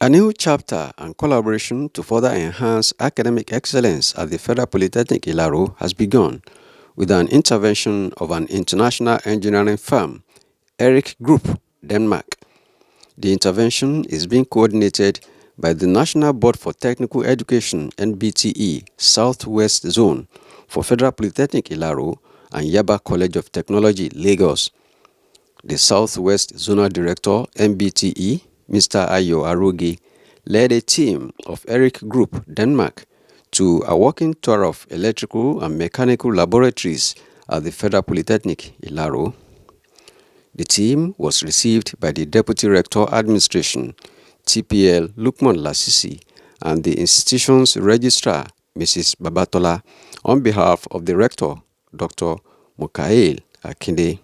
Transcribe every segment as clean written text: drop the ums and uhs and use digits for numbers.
A new chapter and collaboration to further enhance academic excellence at the Federal Polytechnic Ilaro has begun with an intervention of an international engineering firm, Eryk Group, Denmark. The intervention is being coordinated by the National Board for Technical Education (NBTE) Southwest Zone for Federal Polytechnic Ilaro and Yaba College of Technology, Lagos. The Southwest Zonal Director, NBTE, Mr. Ayo Aroge, led a team of Eryk Group, Denmark, to a working tour of electrical and mechanical laboratories at the Federal Polytechnic, Ilaro. The team was received by the Deputy Rector Administration, TPL Lukman Lasisi, and the institution's registrar, Mrs. Babatola, on behalf of the Rector, Dr. Mukael Akinde.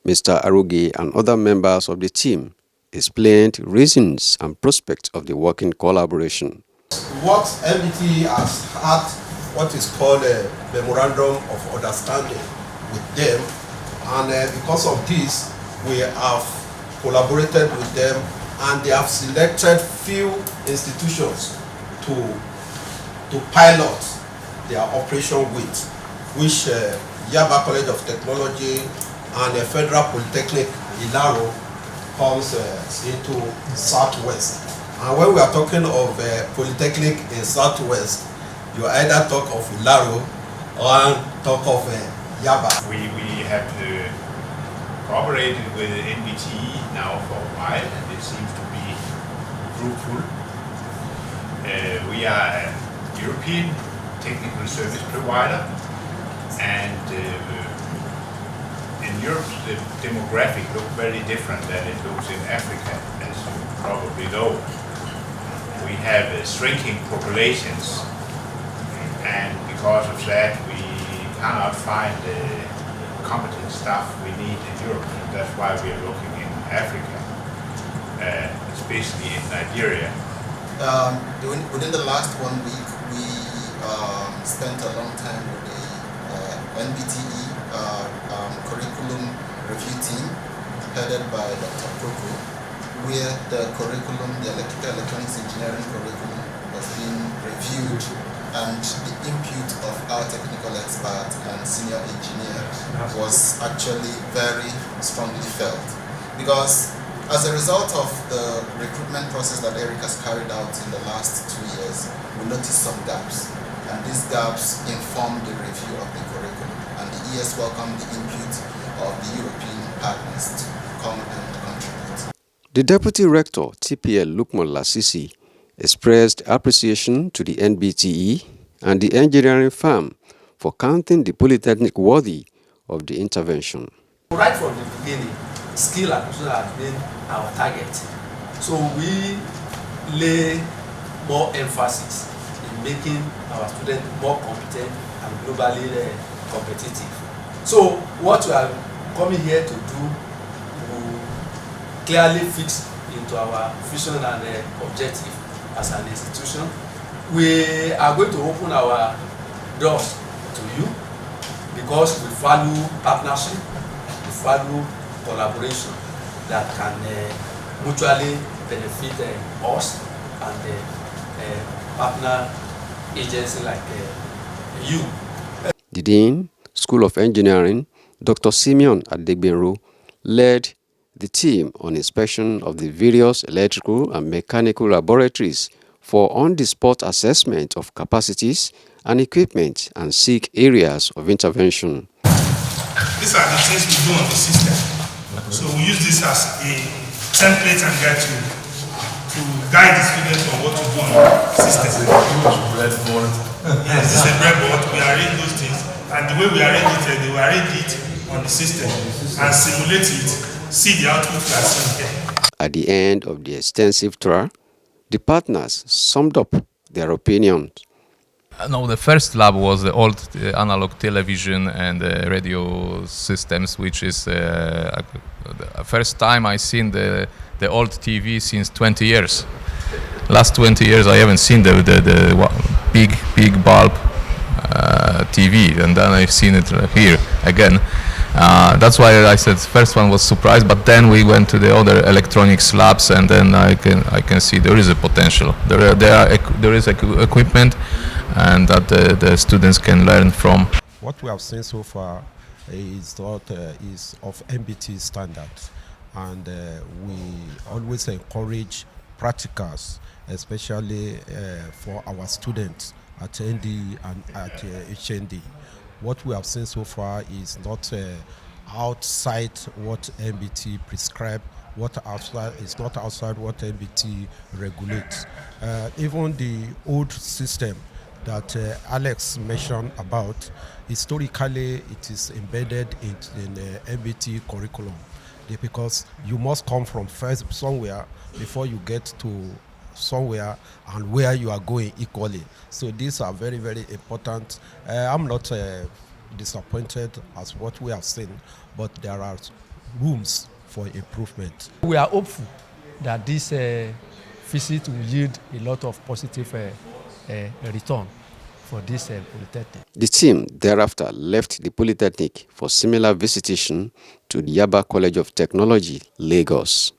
Mr. Aroge and other members of the team explained reasons and prospects of the working collaboration. What MBT has had what is called a memorandum of understanding with them, and because of this we have collaborated with them, and they have selected few institutions to pilot their operation with, which Yaba College of Technology and the Federal Polytechnic Ilaro comes into Southwest. And when we are talking of Polytechnic in Southwest, you either talk of Ilaro or talk of Yaba. We have cooperated with NBTE now for a while, and it seems to be fruitful. We are a European technical service provider, and in Europe the demographic looks very different than it looks in Africa, as you probably know. We have shrinking populations, and because of that we cannot find the competent staff we need in Europe. And that's why we are looking in Africa, especially in Nigeria. Within the last 1 week, we spent a long time with the NBTE curriculum review team headed by Dr. Proko, where the curriculum, the electronics engineering curriculum, was being reviewed, and the input of our technical expert and senior engineer was actually very strongly felt. Because as a result of the recruitment process that Eryk has carried out in the last 2 years, we noticed some gaps, and these gaps informed the review of the curriculum, and the ES welcomed the input of the European partners to come and contribute. The Deputy Rector, TPL Lukman Lasisi, expressed appreciation to the NBTE and the engineering firm for counting the Polytechnic worthy of the intervention. Right from the beginning, skill acquisition has been our target. So we lay more emphasis in making our students more competent and globally competitive. So what we are coming here to do will clearly fix into our vision and objective as an institution. We are going to open our doors to you because we value partnership, we value collaboration that can mutually benefit us and partner agency like you. The Dean, School of Engineering, Dr. Simeon Adegbenro, led the team on inspection of the various electrical and mechanical laboratories for on-the-spot assessment of capacities and equipment and seek areas of intervention. These are the things we do on the system. So we use this as a template and guide to guide the students on what to do on the system. Yes, this is a breadboard. We arrange those things, and the way we arrange it, they will arrange it on the system and simulate it, see the output we are seeing here. At the end of the extensive tour, the partners summed up their opinions. No, the first lab was the old analog television and radio systems, which is the first time I seen the old TV since 20 years. Last 20 years I haven't seen the big bulb TV, and then I've seen it here again. That's why I said first one was surprise, but then we went to the other electronics labs, and then I can see there is a potential. There is equipment, and that the students can learn from. What we have seen so far is of MBT standard, and we always encourage practicals, especially for our students at ND and at HND. What we have seen so far is not outside what MBT prescribe. It's not outside what MBT regulates. Even the old system that Alex mentioned about, historically it is embedded in the MBT curriculum, because you must come from first somewhere before you get to somewhere and where you are going equally. So these are very, very important. I'm not disappointed as what we have seen, but there are rooms for improvement. We are hopeful that this visit will yield a lot of positive return for this Polytechnic. The team thereafter left the Polytechnic for similar visitation to the Yaba College of Technology, Lagos.